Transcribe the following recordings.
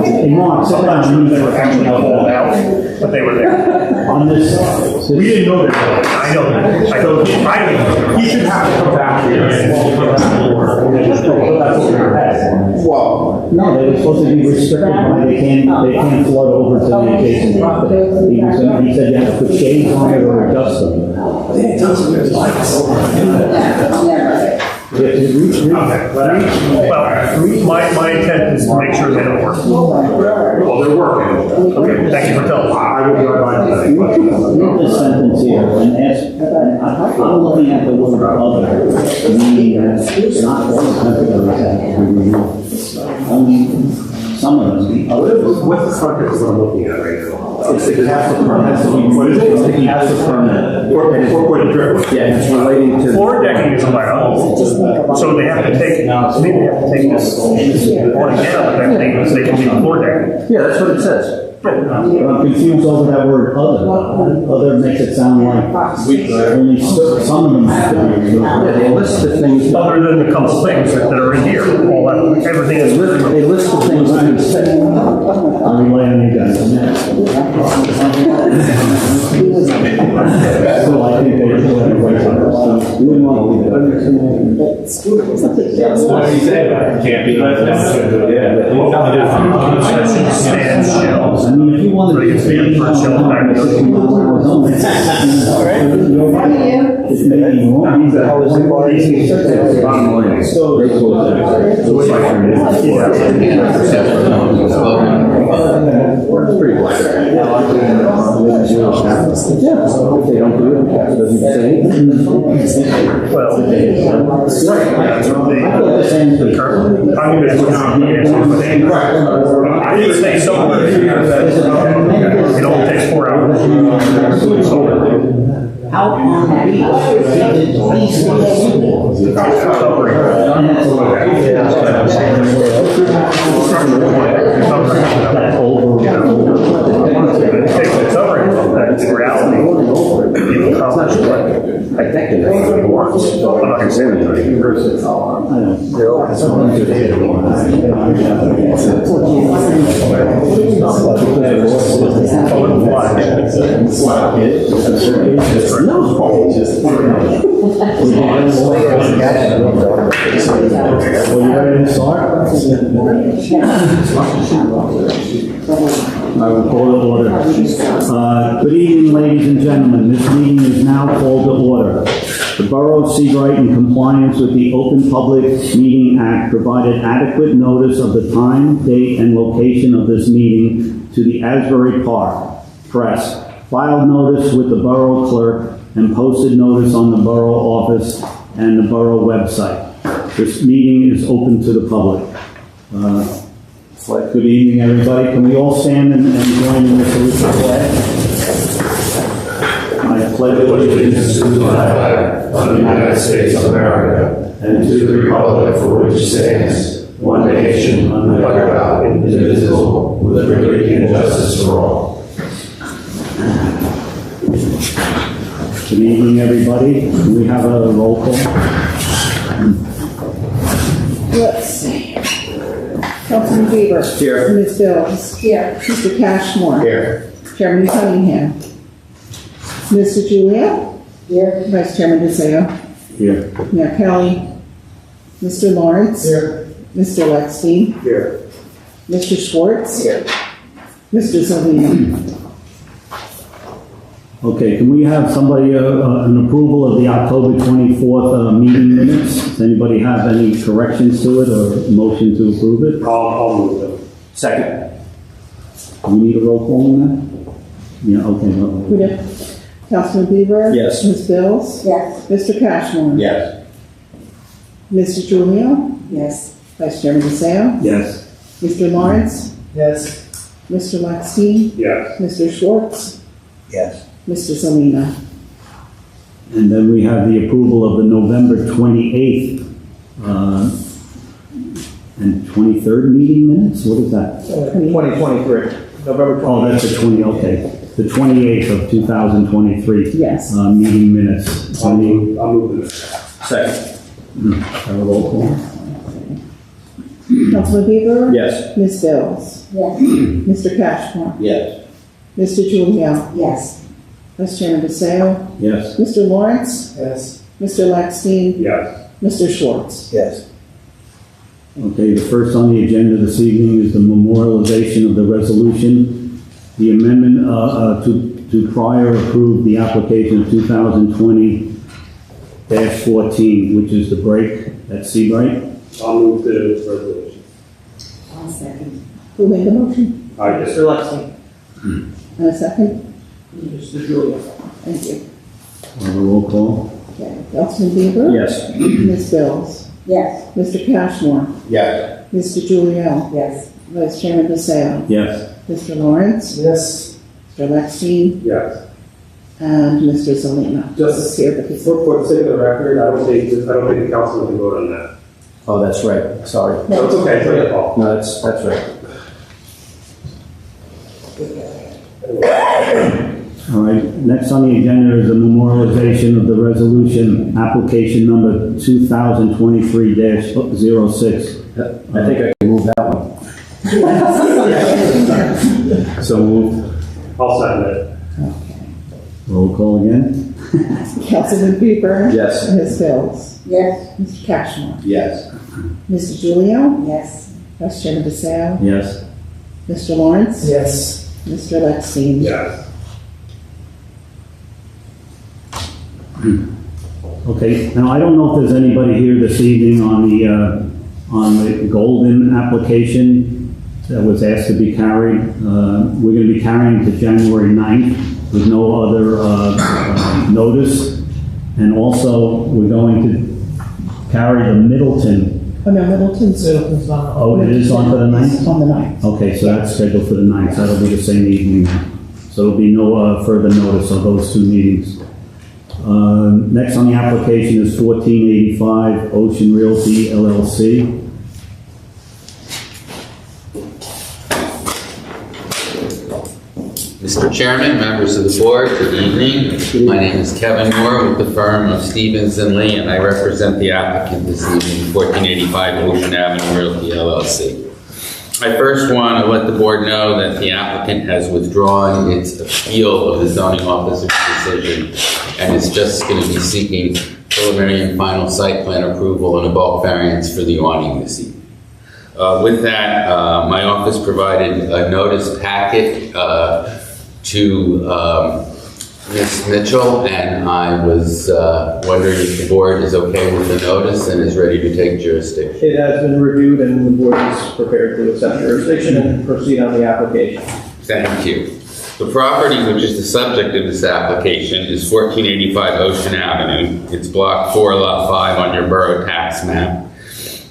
Hey, Mark, sit down. They were actually called out, but they were there. On this, We didn't know that. I know that. I know. He should have to come back here. well, no, they were supposed to be restricted, they can't flood over to the adjacent property. He said you have to put shades on it or adjust them. Okay. Well, my intent is to make sure they don't work. Well, they're working. Okay, thank you for telling me. I will drive by today. Read this sentence here and ask, I'm looking at the word other, meaning that not all the competitors have to be removed. Only some of them. What's the context that I'm looking at right now? It's the CAFA permit. What is it? It's the CAFA permit. Four-point drip. Yeah, it's relating to. Floor decking is allowed, so they have to take, maybe they have to take this one down, that they can leave floor decking. Yeah, that's what it says. I'm confused over that word other. Other makes it sound like only some of them have to be removed. Yeah, they list the things. Other than the couple things that are in here, all that, everything is listed. They list the things that you say. I'll rely on you guys. So I think they should have a right to we wouldn't want to leave that. What did he say? Can't be left out. Stand shelves. I mean, if you wanted to It's being for shelf back there. It's pretty black. If they don't do it, it doesn't say anything. Well, I didn't say somewhere. It only takes 4 hours. Out on the beach, at least It's covering that reality. It's not sure. I think it works. I'm not going to say anything. Well, you ready to start? I will call to order. Good evening, ladies and gentlemen. This meeting is now called to order. The Borough of Seabright, in compliance with the Open Public Meeting Act, provided adequate notice of the time, date, and location of this meeting to the Asbury Park Press, filed notice with the Borough Clerk, and posted notice on the Borough Office and the Borough website. This meeting is open to the public. Good evening, everybody. Can we all stand and join in the salute to the flag? I pledge allegiance to the flag of the United States of America and to the republic for which it stands, one nation under God, indivisible, with liberty and justice for all. Good evening, everybody. Can we have a roll call? Let's see. Councilman Bieber. Here. Ms. Bills. Here. Mr. Cashmore. Here. Chairman Cunningham. Mr. Julia. Here. Vice Chairman DeSeo. Here. Mayor Kelly. Mr. Lawrence. Here. Mr. Lexstein. Here. Mr. Schwartz. Here. Mr. Zalina. Okay, can we have somebody, an approval of the October 24th meeting minutes? Does anybody have any corrections to it or motion to approve it? I'll move them. Second. Do we need a roll call on that? Yeah, okay. We do. Councilman Bieber. Yes. Ms. Bills. Yes. Mr. Cashmore. Yes. Mr. Julia. Yes. Vice Chairman DeSeo. Yes. Mr. Lawrence. Yes. Mr. Lexstein. Yes. Mr. Schwartz. Yes. Mr. Zalina. And then we have the approval of the November 28th and 23rd meeting minutes? What is that? 2023. November 20th. Oh, that's the 20, okay. The 28th of 2023. Yes. Meeting minutes. I'll move them. Second. Have a roll call. Councilman Bieber. Yes. Ms. Bills. Yes. Mr. Cashmore. Yes. Mr. Juliano. Yes. Vice Chairman DeSalle. Yes. Mr. Lawrence. Yes. Mr. Lackstein. Yes. Mr. Schwartz. Yes. Okay, the first on the agenda this evening is the memorialization of the resolution. The amendment to prior approve the application of 2020-14, which is the break at Seabright. I'll move the resolution. I'll second. Who made the motion? I just. And a second? Mr. Julia. Thank you. Have a roll call. Okay. Councilman Bieber. Yes. Ms. Bills. Yes. Mr. Cashmore. Yes. Mr. Juliano. Yes. Vice Chairman DeSalle. Yes. Mr. Lawrence. Yes. Mr. Lackstein. Yes. And Mr. Zelina. Just here, but he's for the sake of the record, I don't think the council can vote on that. Oh, that's right. Sorry. No, it's okay, it's your fault. No, that's right. All right, next on the agenda is the memorialization of the resolution, application number 2023-06. I think I can move that one. So moved. I'll second it. Roll call again. Councilman Bieber. Yes. Ms. Bills. Yes. Mr. Cashmore. Yes. Mr. Julio. Yes. Vice Chairman DeSalle. Yes. Mr. Lawrence. Yes. Mr. Lackstein. Yes. Okay, now I don't know if there's anybody here this evening on the Golden application that was asked to be carried. We're going to be carrying to January 9th with no other notice. And also, we're going to carry the Middleton. Oh, no, Middleton's on. Oh, it is on for the 9th? On the 9th. Okay, so that's scheduled for the 9th. That'll be the same evening. So there'll be no further notice of those two meetings. Next on the application is 1485 Ocean Realty LLC. Mr. Chairman, members of the board, good evening. My name is Kevin Moore with the firm of Stevens & Lee, and I represent the applicant this evening, 1485 Ocean Avenue Realty LLC. I first want to let the board know that the applicant has withdrawn its appeal of the zoning officer's decision and is just going to be seeking preliminary and final site plan approval and a bulk variance for the awning this evening. With that, my office provided a notice packet to Ms. Mitchell, and I was wondering if the board is okay with the notice and is ready to take jurisdiction. It has been reviewed and the board is prepared to accept jurisdiction and proceed on the application. Thank you. The property which is the subject of this application is 1485 Ocean Avenue. It's block 4, lot 5 on your borough tax map.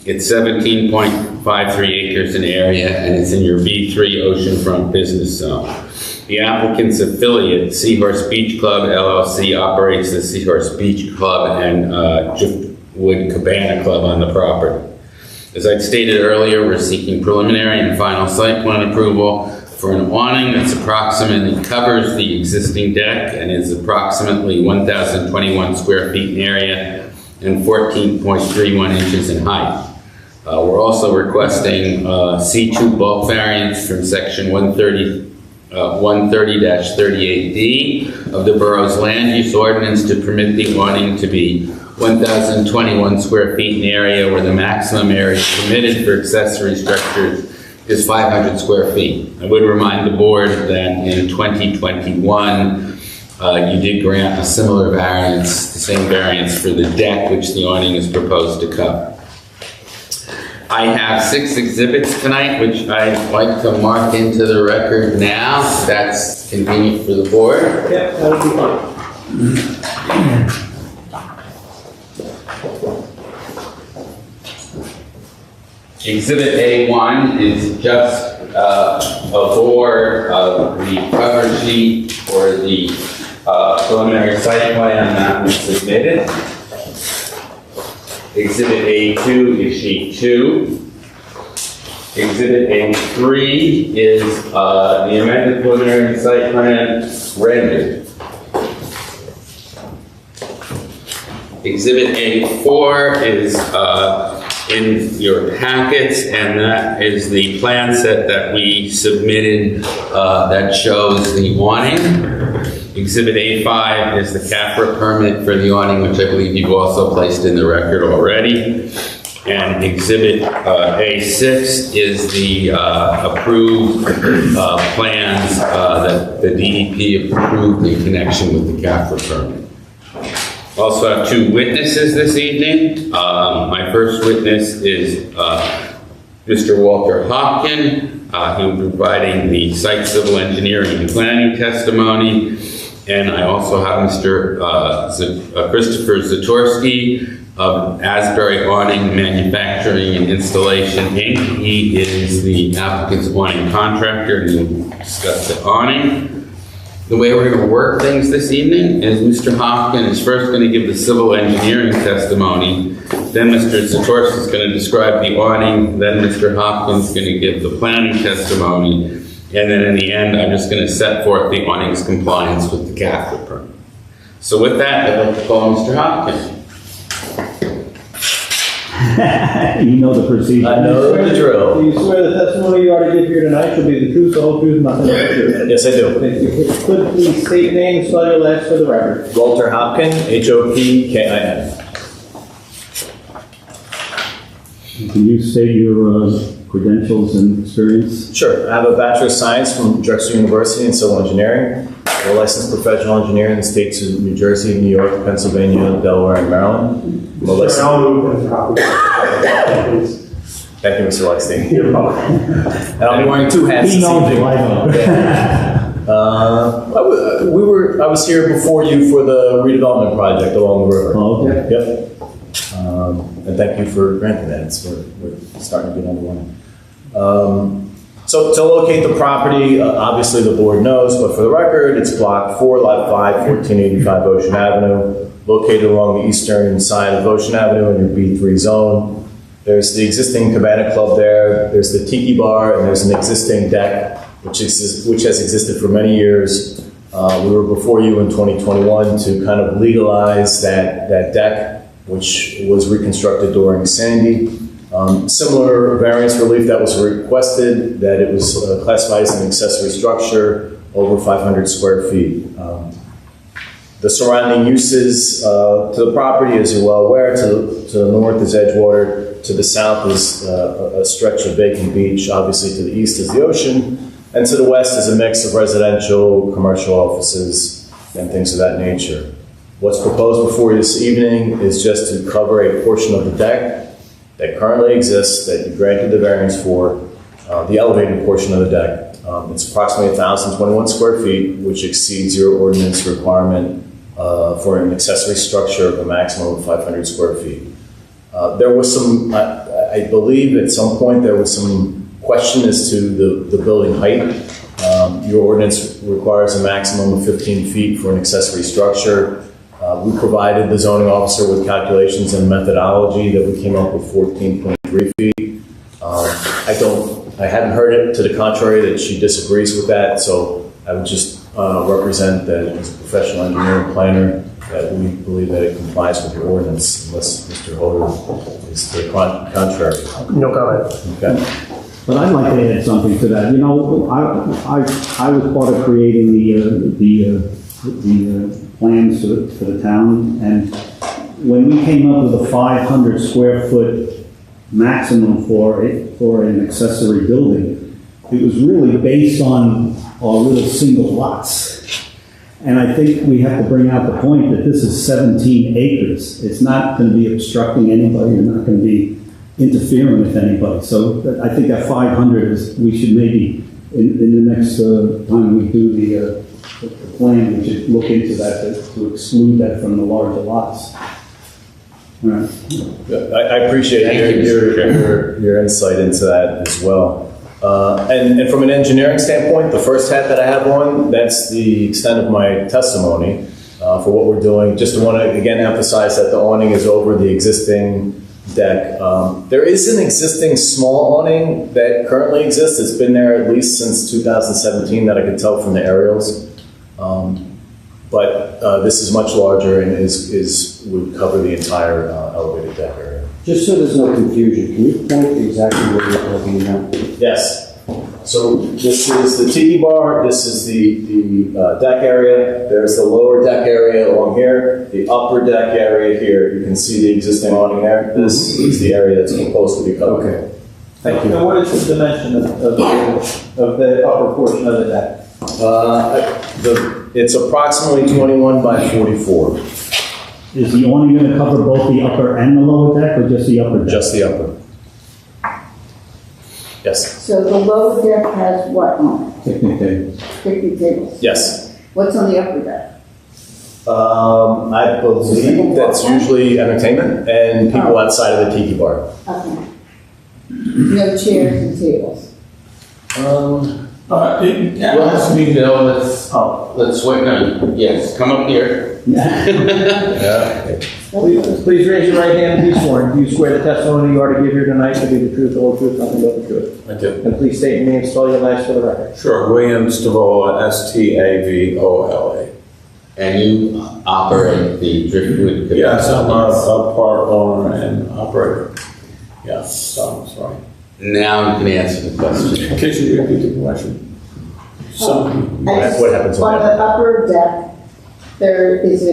It's 17.53 acres in area, and it's in your B3 oceanfront business zone. The applicant's affiliate, Seahorse Beach Club LLC, operates the Seahorse Beach Club and Driftwood Cabana Club on the property. As I stated earlier, we're seeking preliminary and final site plan approval for an awning that's approximately covers the existing deck and is approximately 1,021 square feet in area and 14.31 inches in height. We're also requesting C2 bulk variance from section 130-38D of the borough's land use ordinance to permit the awning to be 1,021 square feet in area where the maximum area permitted for accessory structures is 500 square feet. I would remind the board that in 2021, you did grant a similar variance, the same variance for the deck which the awning is proposed to cover. I have 6 exhibits tonight, which I'd like to mark into the record now. If that's convenient for the board. Yeah, that would be fine. Exhibit A1 is just a board of the cover sheet for the preliminary site plan that was submitted. Exhibit A2 is sheet 2. Exhibit A3 is the amended preliminary site plan rendered. Exhibit A4 is in your packets, and that is the plan set that we submitted that shows the awning. Exhibit A5 is the CAFRA permit for the awning, which I believe you've also placed in the record already. And Exhibit A6 is the approved plans that the DEP approved in connection with the CAFRA permit. Also have two witnesses this evening. My first witness is Mr. Walter Hopkin, who will be providing the site civil engineering and planning testimony. And I also have Mr. Christopher Zatorsky of Asbury Awning Manufacturing and Installation, Inc. He is the applicant's awning contractor, and he'll discuss the awning. The way we're going to work things this evening is Mr. Hopkin is first going to give the civil engineering testimony, then Mr. Zatorsky is going to describe the awning, then Mr. Hopkins is going to give the planning testimony, and then in the end, I'm just going to set forth the awning's compliance with the CAFRA permit. So with that, I'd like to call Mr. Hopkins. You know the procedure. I know the Do drill. you swear the testimony you are to give here tonight shall be the truth, the whole truth, nothing but the truth? Yes, I do. Thank you. If you could please state your name and spell your last for the record. Walter Hopkin, Hopkin. Can you state your credentials and experience? Sure. I have a Bachelor of Science from Drexel University in Civil Engineering. I'm a licensed professional engineer in the states of New Jersey, New York, Pennsylvania, Delaware, and Maryland. I'm a licensed- Thank you, Mr. Lexstein. You're welcome. And I'll be wearing two hats He this knows evening. you, I know. I was here before you for the redevelopment project along the river. Oh, okay. Yep. And thank you for granting that. We're starting to get on the one. So to locate the property, obviously the board knows, but for the record, it's block 4, lot 5, 1485 Ocean Avenue, located along the eastern side of Ocean Avenue in your B3 zone. There's the existing Cabana Club there, there's the Tiki Bar, and there's an existing deck, which has existed for many years. We were before you in 2021 to kind of legalize that deck, which was reconstructed during Sandy. Similar variance relief that was requested, that it was classified as an accessory structure over 500 square feet. The surrounding uses to the property, as you're well aware, to the north is Edgewater, to the south is a stretch of vacant beach, obviously to the east is the ocean, and to the west is a mix of residential, commercial offices, and things of that nature. What's proposed before you this evening is just to cover a portion of the deck that currently exists, that you granted the variance for, the elevated portion of the deck. It's approximately 1,021 square feet, which exceeds your ordinance requirement for an accessory structure of a maximum of 500 square feet. There was some, I believe at some point there was some question as to the building height. Your ordinance requires a maximum of 15 feet for an accessory structure. We provided the zoning officer with calculations and methodology that we came up with 14.3 feet. I haven't heard it to the contrary that she disagrees with that, so I would just represent that as a professional engineer and planner that we believe that it complies with your ordinance, unless Mr. Holder is to the contrary. No comment. Okay. But I'd like to add something to that. You know, I was part of creating the plans for the town, and when we came up with a 500 square foot maximum for an accessory building, it was really based on our little single lots. And I think we have to bring out the point that this is 17 acres. It's not going to be obstructing anybody. You're not going to be interfering with anybody. So I think that 500 is, we should maybe, in the next time we do the plan, we should look into that to exclude that from the larger lots. All right. I appreciate your insight into that as well. And from an engineering standpoint, the first hat that I have on, that's the extent of my testimony for what we're doing. Just want to again emphasize that the awning is over the existing deck. There is an existing small awning that currently exists. It's been there at least since 2017 that I could tell from the aerials. But this is much larger and would cover the entire elevated deck area. Just so there's no confusion, can you point exactly where you're looking at? Yes. So this is the tiki bar, this is the deck area, there's the lower deck area along here, the upper deck area here, you can see the existing awning there. This is the area that's supposed to be covered. Okay. Thank And you. what is the dimension of the upper portion of the deck? It's approximately 21 by 44, Is the awning going to cover both the upper and the lower deck, or just the upper deck? just the upper. Yes, So the lower deck has what on it? Picnic table. Picnic tables. yes. What's on the upper deck? I believe that's usually entertainment and people outside of the tiki bar. Okay. No chairs and tables. Let's wait, no, yes, come up here. Yeah. Please raise your right hand and be sworn. Do you swear the testimony you are to give here tonight to be the truth, the whole truth, nothing but the truth? I do. And please state your name and spell your last for the record. Sure, William Stavola, Stavola. And you operate the Driftwood. Yes, I'm a part owner and operator. Yeah, sounds right. Now you can answer the question. Could you repeat the question? What happens On on the that? upper deck, there is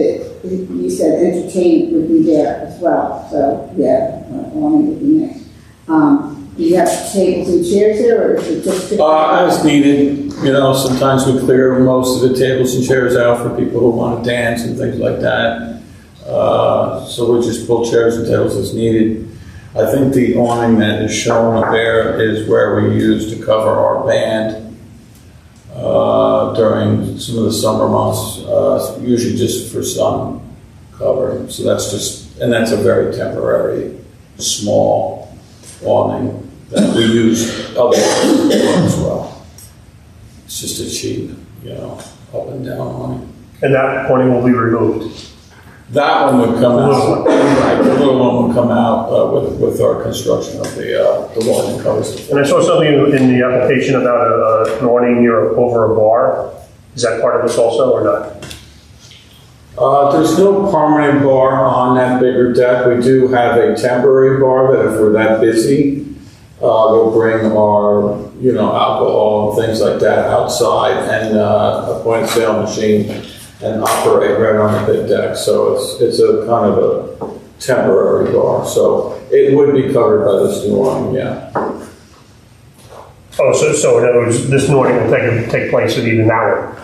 you said entertainment would be there as well, so yeah, awning would be next. Do you have tables and chairs there, or is it just? As needed, sometimes we clear most of the tables and chairs out for people who want to dance and things like that. So we just pull chairs and tables as needed. I think the awning that is shown up there is where we use to cover our band during some of the summer months, usually just for sun cover. So that's a very temporary, small awning that we use other places as well. It's just a cheap, up and down awning. And that awning will be removed. That one would come out, right, the little one would come out with our construction of the one that covers the And I saw something in the application about an awning over a bar. Is that part of this also, or not? There's no permanent bar on that bigger deck. We do have a temporary bar that if we're that busy, we'll bring our, alcohol and things like that outside and a point of sale machine and operate right on the big deck. So it's a kind of a temporary bar. So it would be covered by this new awning, yeah. Oh, so in other words, this new awning will take place of even that one.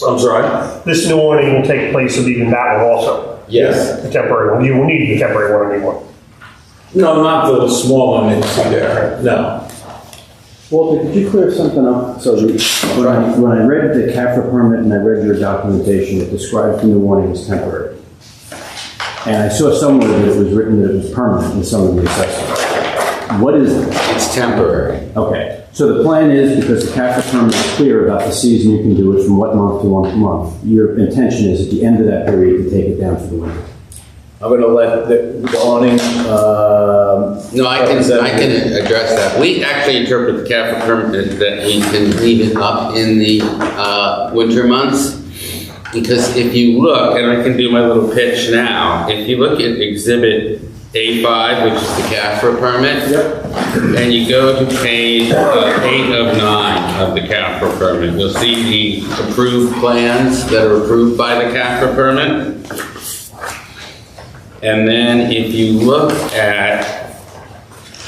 I'm sorry? This new awning will take place of even that one also. Yes. The temporary one. You will need the temporary one anymore. No, not the small one that you see there, no. Walter, could you clear something up? So when I read the CAFRA permit and I read your documentation, it describes the new awning as temporary. And I saw somewhere that it was written that it was permanent in some of the assessments. What is it? It's temporary. Okay. So the plan is, because the CAFRA permit is clear about the season, you can do it from what month to what month. Your intention is at the end of that period to take it down for the winter. I'm going to let the awning. No, I can address that. We actually interpret the CAFRA permit that we can leave it up in the winter months. Because if you look, and I can do my little pitch now, if you look at Exhibit A5, which is the CAFRA permit, and you go to page 8 of 9 of the CAFRA permit, you'll see the approved plans that are approved by the CAFRA permit. And then if you look at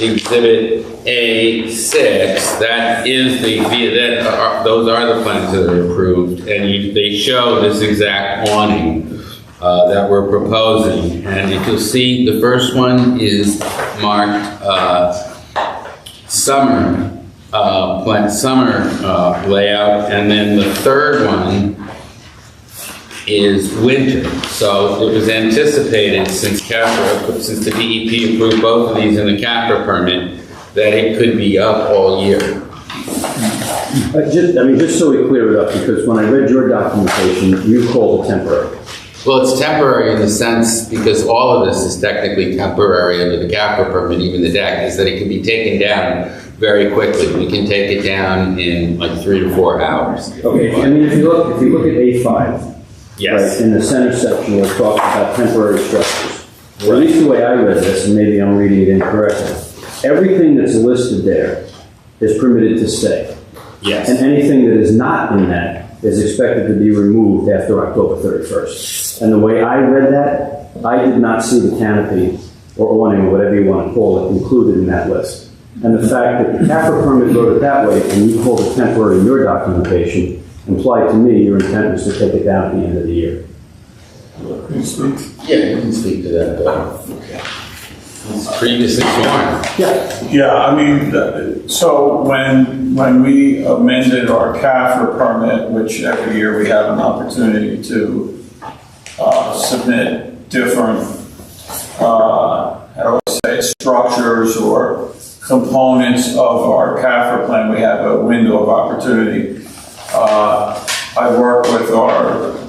Exhibit A6, that is those are the plans that are approved, and they show this exact awning that we're proposing. And if you'll see, the first one is marked summer layout, and then the third one is winter. So it was anticipated, since the DEP approved both of these in the CAFRA permit, that it could be up all year. Just so we clear it up, because when I read your documentation, you called it temporary. Well, it's temporary in the sense, because all of this is technically temporary under the CAFRA permit, even the deck, is that it can be taken down very quickly. We can take it down in like 3 to 4 hours. Okay, if you look at A5, Yes. right, in the center section where it talks about temporary structures, Or at least the way I read this, and maybe I'm reading it incorrectly, everything that's listed there is permitted to stay. Yes. And anything that is not in that is expected to be removed after October 31st. And the way I read that, I did not see the canopy or awning, or whatever you want to call it, included in that list. And the fact that the CAFRA permit wrote it that way, and you called it temporary in your documentation, implied to me your intent was to take it down at the end of the year. Yeah, you can speak to that, it's previously sworn. Yeah, I mean, so when we amended our CAFRA permit, which every year we have an opportunity to submit different, how do I say, structures or components of our CAFRA plan, we have a window of opportunity. I worked with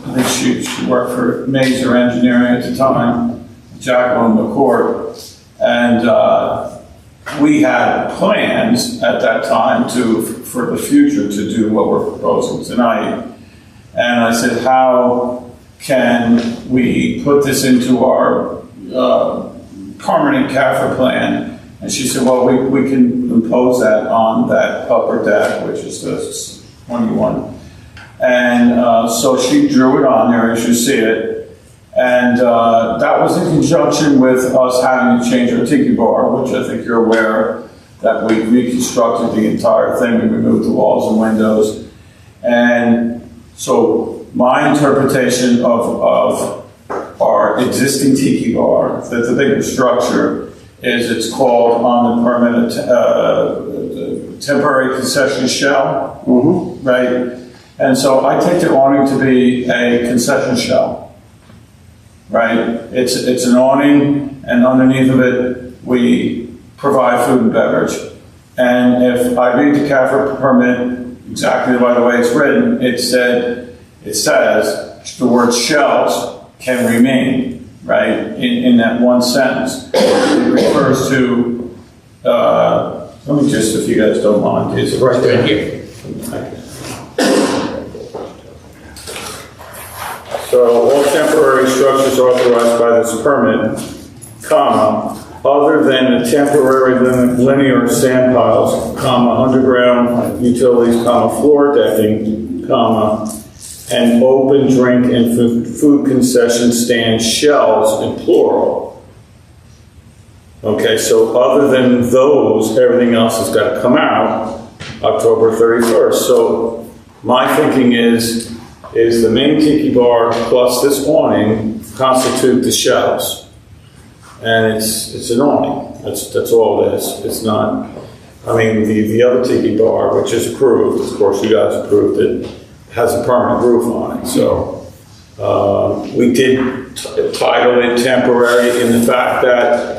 I think she worked for Mazer Engineering at the time, Jacqueline McCourt, and we had plans at that time for the future to do what we're proposing tonight. And I said, how can we put this into our permanent CAFRA plan? And she said, well, we can impose that on that upper deck, which is the 21. And so she drew it on there as you see it. And that was in conjunction with us having to change our tiki bar, which I think you're aware that we reconstructed the entire thing. We removed the walls and windows. And so my interpretation of our existing tiki bar, that's a bigger structure, is it's called on the permit the temporary concession shell, right? And so I take the awning to be a concession shell, right? It's an awning, and underneath of it, we provide food and beverage. And if I read the CAFRA permit exactly by the way it's written, it says the word shells can remain, right? In that one sentence. It refers to, let me just, if you guys don't mind, is it right there? Thank you. So all temporary structures authorized by this permit, comma, other than the temporary linear sand piles, comma, underground utilities, comma, floor decking, comma, and open drink and food concession stand shells in plural. Okay, so other than those, everything else has got to come out October 31st. So my thinking is the main tiki bar plus this awning constitute the shells. And it's an awning. That's all it is. It's not, I mean, the other tiki bar, which is approved, of course you guys approved it, has a permanent roof on it. So we did title it temporary in the fact that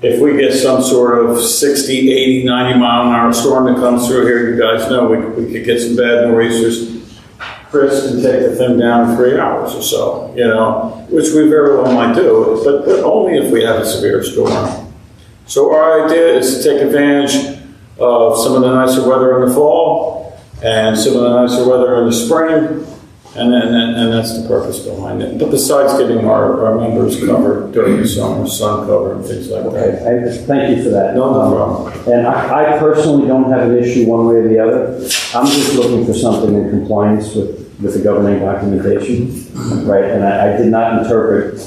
if we get some sort of 60, 80, 90 mile an hour storm that comes through here, you guys know we could get some bad nor'easters. Chris can take the thing down in 3 hours or so, you know, which we very well might do, but only if we have a severe storm. So our idea is to take advantage of some of the nicer weather in the fall and some of the nicer weather in the spring, and that's the purpose behind it. But besides getting our members covered during the summer, sun cover and things like that. Okay, thank you for that. No problem. And I personally don't have an issue one way or the other. I'm just looking for something in compliance with the governing documentation, right? And I did not interpret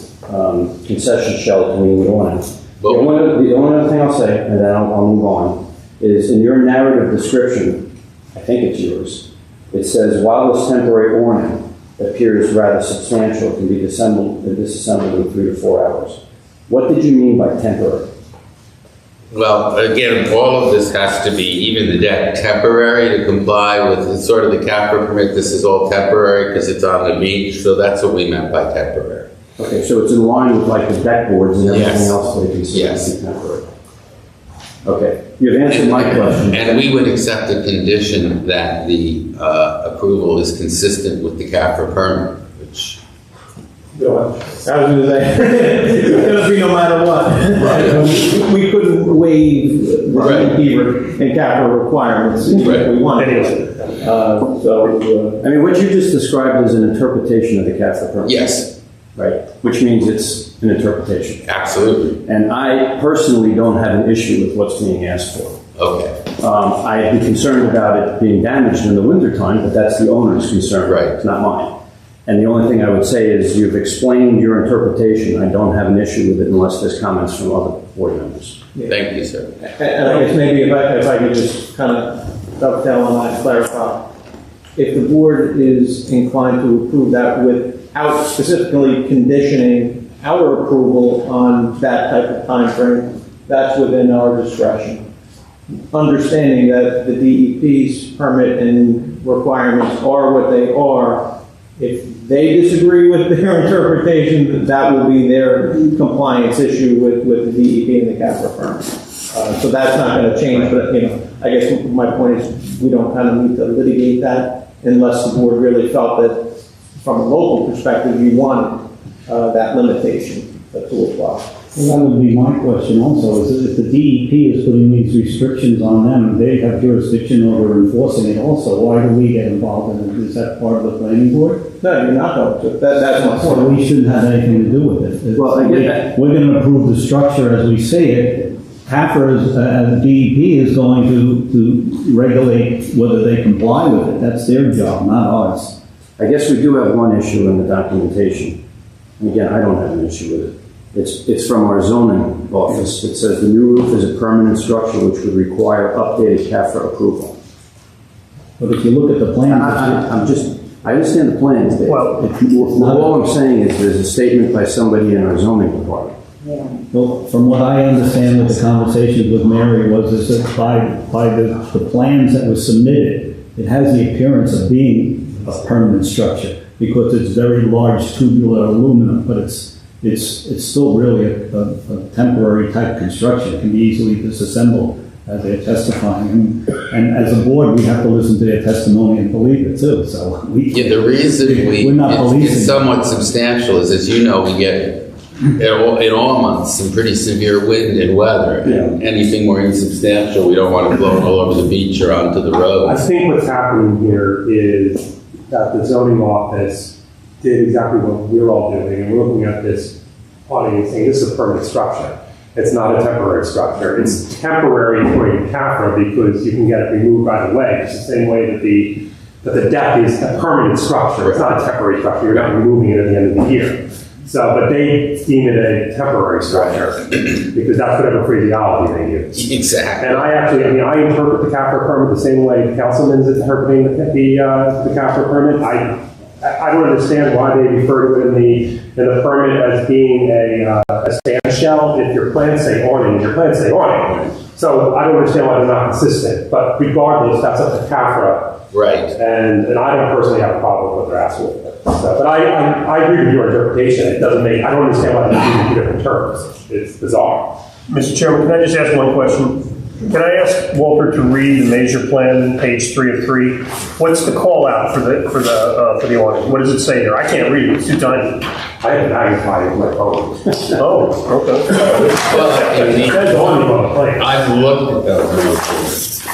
concession shell to mean the awning. The only other thing I'll say, and then I'll move on, is in your narrative description, I think it's yours, it says, while this temporary awning appears rather substantial, it can be disassembled in 3 to 4 hours. What did you mean by temporary? Well, again, all of this has to be, even the deck, temporary to comply with sort of the CAFRA permit. This is all temporary because it's on the beach, so that's what we meant by temporary. Okay, so it's in line with like the deck boards and everything Yes. else that you consider Yes. to be temporary. Okay, you've answered my question. And we would accept the condition that the approval is consistent with the CAFRA permit, which... Go ahead. I was gonna say, it's gonna be no matter what. We couldn't waive the Right. DEP and CAFRA requirements if Right. we wanted to. I mean, what you just described is an interpretation of the CAFRA permit. Yes. Right, which means it's an interpretation. Absolutely. And I personally don't have an issue with what's being asked for. Okay. I'd be concerned about it being damaged in the wintertime, but that's the owner's concern. Right. It's not mine. And the only thing I would say is you've explained your interpretation. I don't have an issue with it unless there's comments from other board members. Thank you, sir. And I guess maybe if I could just kind of dovetail on that and clarify. If the board is inclined to approve that without specifically conditioning our approval on that type of timeframe, that's within our discretion. Understanding that the DEP's permit and requirements are what they are, if they disagree with their interpretation, that will be their compliance issue with the DEP and the CAFRA permit. So that's not going to change, but, I guess my point is we don't kind of need to litigate that unless the board really felt that from a local perspective, you wanted that limitation to apply. Well, that would be my question also, is if the DEP is putting these restrictions on them, they have jurisdiction over enforcing it also, why do we get involved in it? Is that part of the planning board? No, you're not going to. That's my point. So we shouldn't have anything to do with it. Well, I get that. We're going to approve the structure as we see it. CAFRA, the DEP is going to regulate whether they comply with it. That's their job, not ours. I guess we do have one issue in the documentation. And again, I don't have an issue with it. It's from our zoning office. It says the new roof is a permanent structure which would require updated CAFRA approval. But if you look at the plans, I understand the plans. Dave. All I'm saying is there's a statement by somebody in our zoning department. well, from what I understand with the conversations with Mary was is that by the plans that were submitted, it has the appearance of being a permanent structure because it's very large tubular aluminum, but it's still really a temporary type construction. It can be easily disassembled as they're testifying. And as a board, we have to listen to their testimony and believe it too. So The reason we're not it's policing. somewhat substantial is, as you know, we get in all months some pretty severe wind and weather. And anything more insubstantial, we don't want to blow it all over the beach or onto the I road. think what's happening here is that the zoning office did exactly what we're all doing, and we're looking at this plotting and saying this is a permanent structure. It's not a temporary structure. It's temporary according to CAFRA because you can get it removed right away. It's the same way that the deck is a permanent structure. It's not a temporary structure. You're not removing it at the end of the year. So, but they deem it a temporary structure because that's whatever phraseology they use. Exactly. And I interpret the CAFRA permit the same way the councilman's interpreting the CAFRA permit. I don't understand why they refer to it in the permit as being a standshell. If your plans say awning, your plans say awning. So I don't understand why they're not consistent. But regardless, that's up to CAFRA. Right. And I don't personally have a problem with what they're asking with it. So, but I agree with your interpretation. It doesn't make, I don't understand why they're using two different terms. It's bizarre. Mr. Chairman, can I just ask one question? Can I ask Walter to read the major plan, page 3 of 3? What's the call out for the awning? What does it say there? I can't read it. It's too tiny. I have magnified it with my phone. Oh, okay. Well, It says awning on the plan. I've looked at those.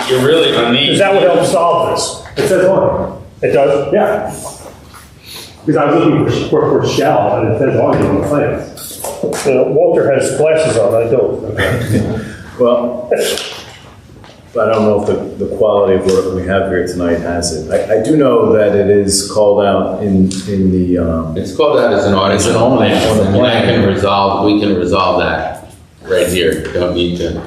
You're really uneasy. Is that what helps solve this? It says awning. It does? Yeah. Because I was looking for shell, and it says awning on the plans. Walter has glasses on, I don't. Well, I don't know if the quality of work we have here tonight has it. I do know that it is called out in the, It's called out as an awning. It's an awning on the And plan. we can resolve that right here. Don't need to.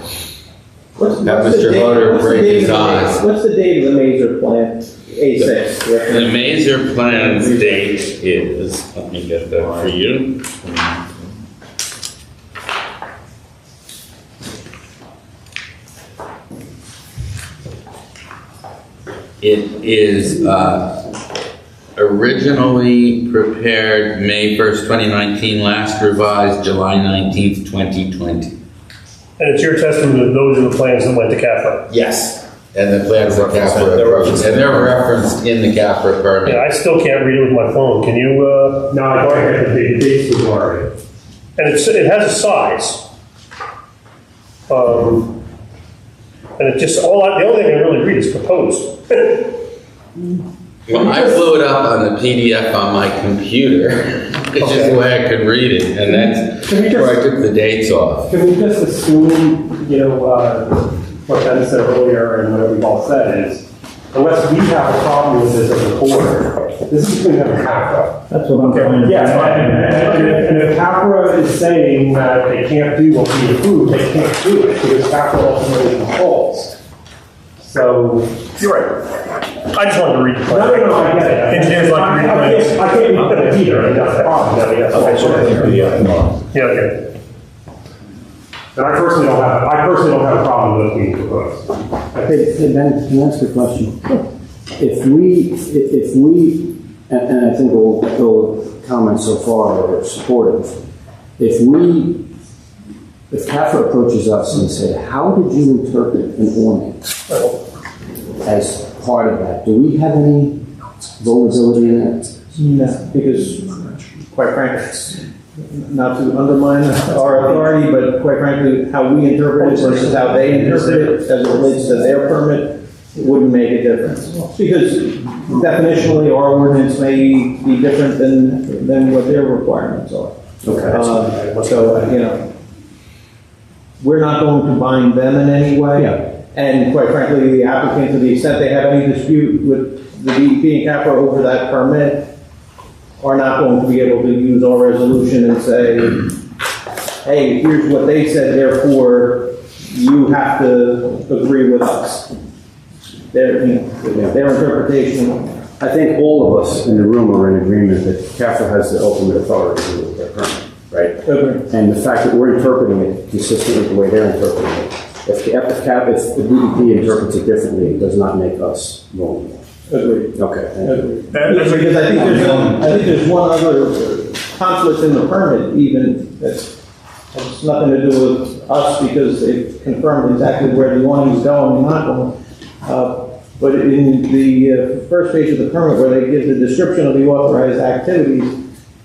What's Have the Mr. date- Hodder what's the break date his of the- eyes. What's the date of the major plan? A6. The Mazer Plan's date is, let me get that for you. It is originally prepared May 1st, 2019, last revised July 19th, 2020. And it's your testimony that those are the plans that went to CAFRA? Yes. And the plans are They're CAFRA, referenced. and they're referenced in the CAFRA Yeah, permit. I still can't read it with my phone. Can you, No, I can't get the dates was already. and it has a size. And it just, the only thing I really read is proposed. Well, I blew it up on the PDF on my computer. It's just the way I could read it, and that's Can we just- where I took the dates off. Can we just assume, what Ben said earlier and what we've all said is, unless we have a problem with this as a board, this is going to have CAFRA. That's what I'm trying to. Yes, and if CAFRA is saying that they can't do what we approved, they can't do it because CAFRA ultimately controls. So. You're right. I just wanted to read the plan. No, I get it. Engineers like to read plans. I can't read it either, and that's the problem. Yeah, okay. And I personally don't have a problem with what's being proposed. Hey, Ben, can I ask a question? If we, and I think all comments so far are supportive, if CAFRA approaches us and said, how did you interpret an awning as part of that? Do we have any vulnerability in that? No, because quite frankly, it's not to undermine our authority, but quite frankly, how we interpret it versus how they interpret it as it relates to their permit wouldn't make a difference. Because definitionally, our ordinance may be different than what their requirements are. Okay. So, we're not going to bind them in any way. Yeah. And quite frankly, the applicant, to the extent they have any dispute with the DEP and CAFRA over that permit, are not going to be able to use our resolution and say, hey, here's what they said, therefore, you have to agree with us. Their interpretation. I think all of us in the room are in agreement that CAFRA has the ultimate authority to do their permit, right? Agree. And the fact that we're interpreting it consistent with the way they're interpreting it, if the DEP interprets it differently, it does not make us vulnerable. Agreed. Okay. Thank you. Agreed. Because I think there's one other conflict in the permit even that's nothing to do with us because they've confirmed exactly where the awning is going and not going. But in the first page of the permit where they give the description of the authorized activities,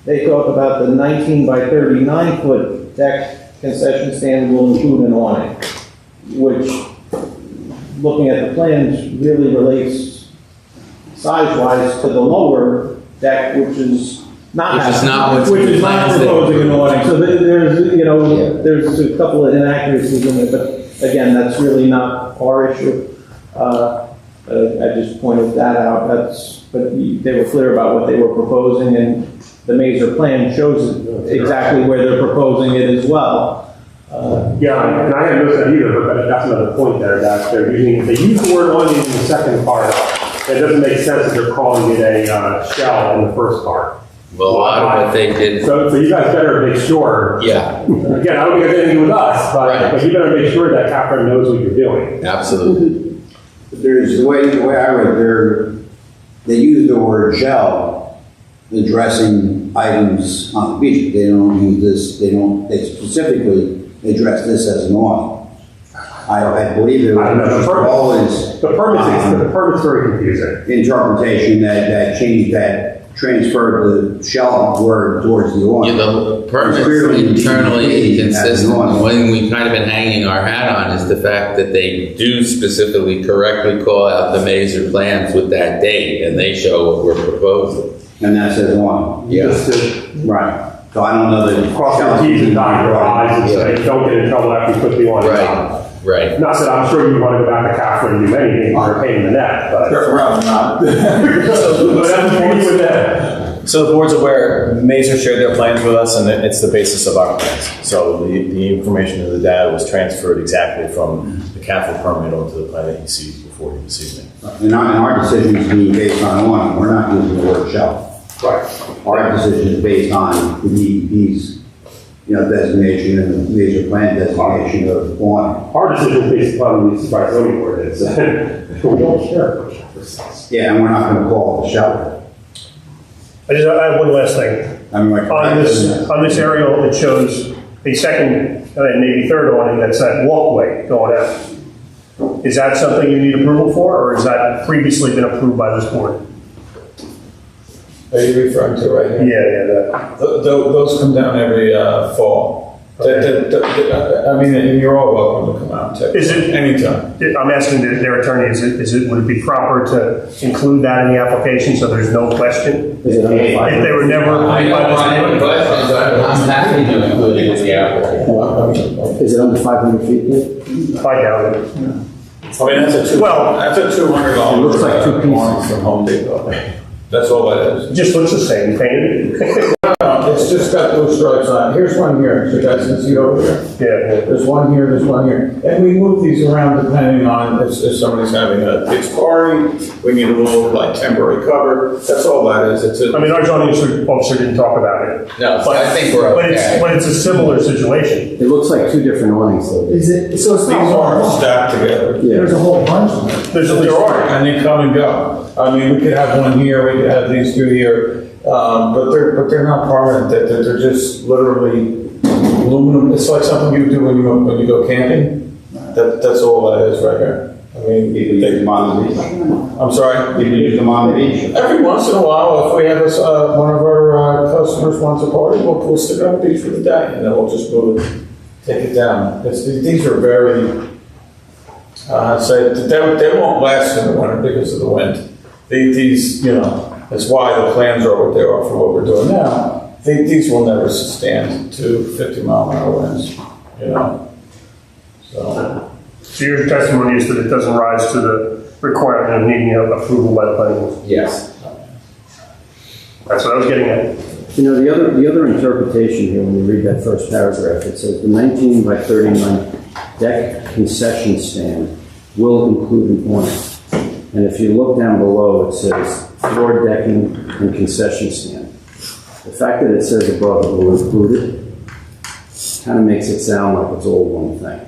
they talk about the 19 by 39 foot deck concession stand will include an awning, which, looking at the plans, really relates size-wise to the lower deck, which is not Which is not proposing an awning. So there's a couple of inaccuracies in it, but again, that's really not our issue. I just pointed that out. But they were clear about what they were proposing, and the Mazer plan shows exactly where they're proposing it as well. Yeah, and I hadn't noticed that either, but that's another point there, that they're using, if they use the word awning in the second part, it doesn't make sense that they're calling it a shell in the first part. Well, a lot of it they did. So you guys better make sure. Yeah, Again, I don't think it has anything to do with us, Right. but you better make sure that CAFRA knows what you're doing. absolutely. There's the way I read, they use the word shell addressing items on the beach. They don't use this, they specifically address this as an awning. I believe it I don't know, was always the permit's very confusing. interpretation that transferred the shell word towards the Yeah, awning. the permit's Clearly internally inconsistent. as an One awning. thing we've kind of been hanging our hat on is the fact that they do specifically correctly call out the Mazer plans with that date, and they show what we're proposing. And that says awning. Yeah. Right. So I don't know that. Cross your T's and dot your I's and say, don't get in trouble after you put the awning on. Right. Not that I'm sure you want to go back to CAFRA and do anything for a pain in the neck, but. Probably not. But that's the point with that. So the board's aware, Mazer shared their plans with us, and it's the basis of our plans. So the information of the data was transferred exactly from the CAFRA permit onto the plan that you see before you this evening. And our decision is being based on awning. We're not using the word shell. Right. Our decision is based on the DEP's, designation and the major plan designation of awning. Our decision is based upon the surprise zoning ordinance. We don't care what CAFRA says. Yeah, and we're not gonna call it a shelter. I have one last thing. I mean, like. On this aerial, it shows a second, and then maybe third awning, that's that walkway going out. Is that something you need approval for, or has that previously been approved by this board? Are you referring to right here? Yeah, Those come down every fall. I mean, and you're all welcome to come out and take Is it- anytime. I'm asking their attorney, would it be proper to include that in the application so there's no question? Is it under If they were never I approved don't by want any this board? questions, I'm happy to include it in the application. Is it under 500 feet then? I doubt it. I mean, that's a Well- $200. It looks like two pieces. awning from Home Depot. That's all that is. It just looks the same, painted. It's just got those stripes on it. Here's one here, so you guys can see over here. Yeah, There's one here, there's one here. And we move these around depending on if somebody's having a kid's party, we need a little like temporary cover. That's all that is. It's I mean, our zoning officer didn't talk about it. No, so I think we're But okay. it's a similar situation. It looks like two different awnings though. Is it, so it's These not are one, stacked together. there's a whole bunch of them. There's at least There are, and they come and go. I mean, we could have one here, we could have these two here, but they're not permanent. They're just literally aluminum. It's like something you do when you go camping. That's all that is right here. I mean, People use them on the beach. I'm sorry. People use them on the beach. Every once in a while, if we have one of our customers wants a party, we'll stick it on the beach for the day, and then we'll just move it, take it down. These are very, they won't last in the winter because of the wind. These, that's why the plans are what they are for what we're doing now. These will never stand to 50-mile-an-hour winds, So, So your testimony is that it doesn't rise to the requirement of needing approval by the planning board. Yes. That's what I was getting at. The other interpretation here, when you read that first paragraph, it says the 19 by 39 deck concession stand will include an awning. And if you look down below, it says floor decking and concession stand. The fact that it says above it will include it kind of makes it sound like it's all one thing.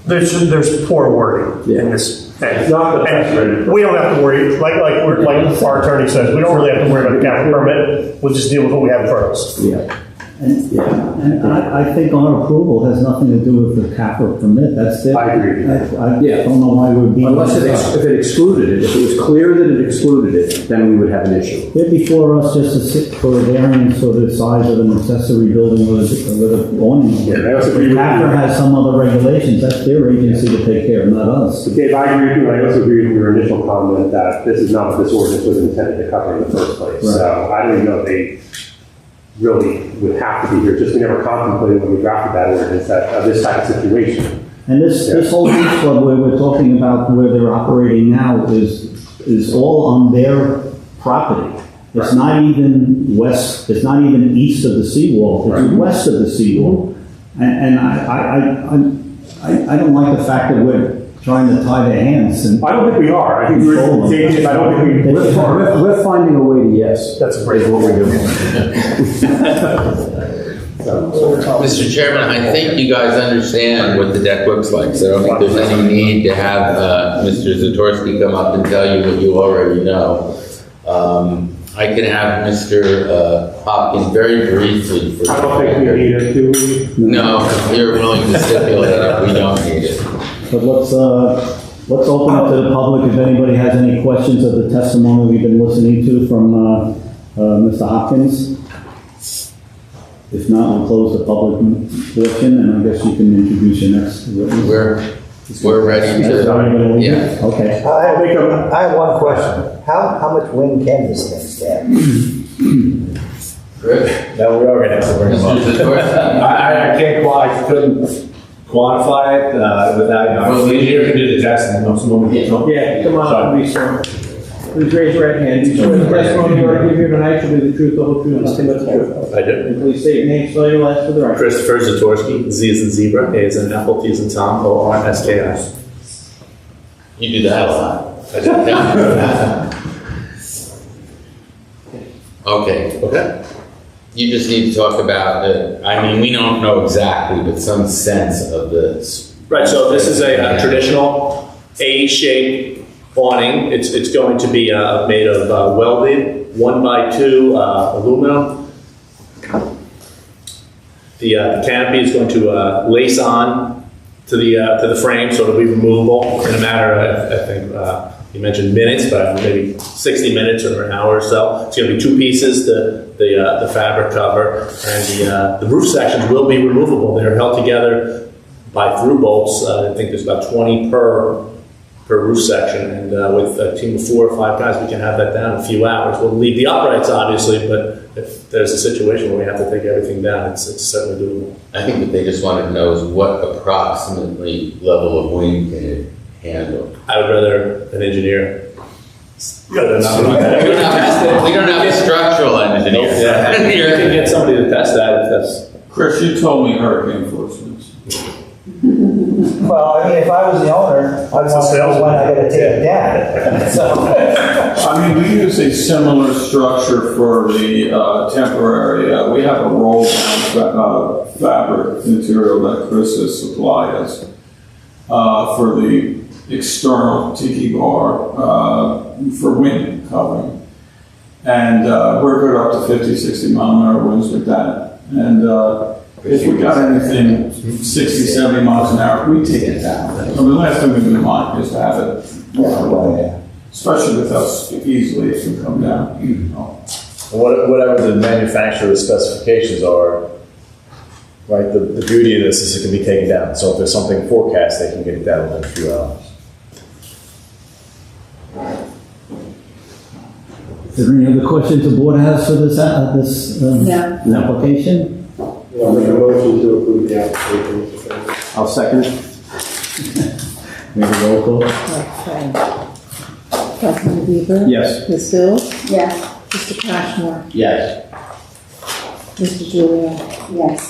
There's poor wording in this. And we don't have to worry, like our attorney says, we don't really have to worry about the capital permit. We'll just deal with what we have in front of us. Yeah. And I think our approval has nothing to do with the capital permit, that's it. I agree. I don't know why we're being. Unless if it excluded it, if it was clear that it excluded it, then we would have an issue. They're before us just to sit for a variance for the size of an accessory building with an awning. I also agree with CAFR has some other regulations, that's their agency to take care of, not us. Dave, I agree with you. I also agree with your initial comment that this is not what this ordinance was intended to cover in the first place. Right. So I don't even know if they really would have to be here. Just we never contemplated when we drafted that ordinance that this type of situation. And this whole beach club where we're talking about where they're operating now is all on their property. It's not even west, it's not even east of the seawall, it's west of the seawall. And I don't like the fact that we're trying to tie their hands and. I don't think we are. I think we're, Dave, I don't think we. We're finding a way to yes. That's a great what we're doing. Mr. Chairman, I think you guys understand what the deck looks like, so I don't think there's any need to have Mr. Zatorsky come up and tell you what you already know. I can have Mr. Hopkins very briefly for. I don't think we need it, do we? No, you're willing to stipulate it, we don't need it. But let's open up to the public if anybody has any questions of the testimony we've been listening to from Mr. Hopkins. If not, we'll close the public portion, and I guess you can introduce your next witness. We're ready to, yeah. Okay. I have one question. How much wind can this thing stand? Good. No, we are gonna have to bring them Mr. up. Zatorsky? I couldn't quantify it without, Well, the engineer can do the test and know someone can tell. Yeah, come on, please, sir. Please raise your right hand. Do you swear the testimony you are giving here tonight shall be the truth, the whole truth, and nothing but the truth? I do. And please state your name, spell your last for the record. Christopher Zatorsky, Z as in zebra, A as in apple, T as in Tom, O-R-S-K-I. You do that a lot. I do. Okay. You just need to talk about, we don't know exactly, but some sense of this. Right, so this is a traditional A-shaped awning. It's going to be made of welded 1x2 aluminum. The canopy is going to lace on to the frame, so it'll be removable in a matter of, I think, you mentioned minutes, but maybe 60 minutes or an hour or so. It's going to be two pieces, the fabric cover, and the roof sections will be removable. They're held together by through bolts. I think there's about 20 per roof section, and with a team of 4 or 5 guys, we can have that down in a few hours. We'll leave the uprights, obviously, but if there's a situation where we have to take everything down, it's certainly doable. I think what they just wanted to know is what approximately level of wind can it handle? I would rather an engineer. We don't have a structural engineer. Yeah, you can get somebody to test that if that's. Chris, you told me hurricane force winds. Well, I mean, if I was the owner, I'd want to know when I gotta take it down. So, I mean, we use a similar structure for the temporary. We have a roll down fabric material that Chris has supplied us for the external tiki bar for wind covering. And we're good up to 50, 60 mile an hour winds with that. And if we got anything 60, 70 miles an hour, we take it down. I mean, the last thing we would mind is to have it, especially with us easily it can come down. Whatever the manufacturer's specifications are, right, the beauty of this is it can be taken down. So if there's something forecast, they can get it down within a few hours. Is there any other questions the board has for this application? I'll make a motion to approve the application. I'll second it. Make a roll call. Okay. Councilman Bieber? Yes. Ms. Hill? Yes. Mr. Cashmore? Yes. Mr. Julian? Yes.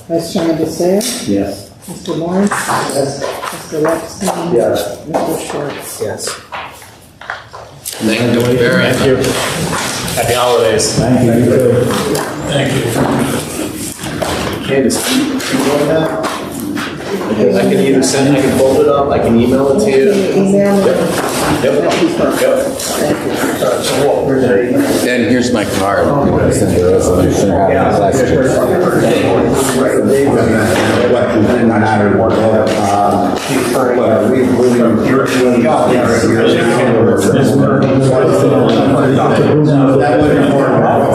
Vice Chairman DeSalle? Yes. Mr. Lawrence? Yes. Mr. Lexstein? Yes. Mr. Schwartz? yes. Thank you very much. Thank you. Happy holidays. Thank you. Thank you. Candace, you want that? I can either send, I can fold it up, I can email it to you. Email me. Yep. And here's my card. Send the resolution. That was my understanding.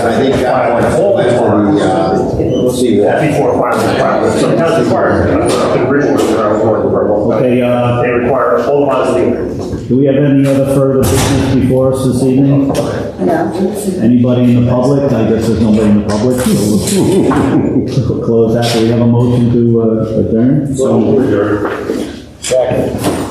I think that we'll see what. Before final, so it does require, the original, Okay, they require full positive. do we have any other further business before us this evening? No. Anybody in the public? I guess there's nobody in the public, so we'll close that. Do we have a motion to adjourn? So, Second.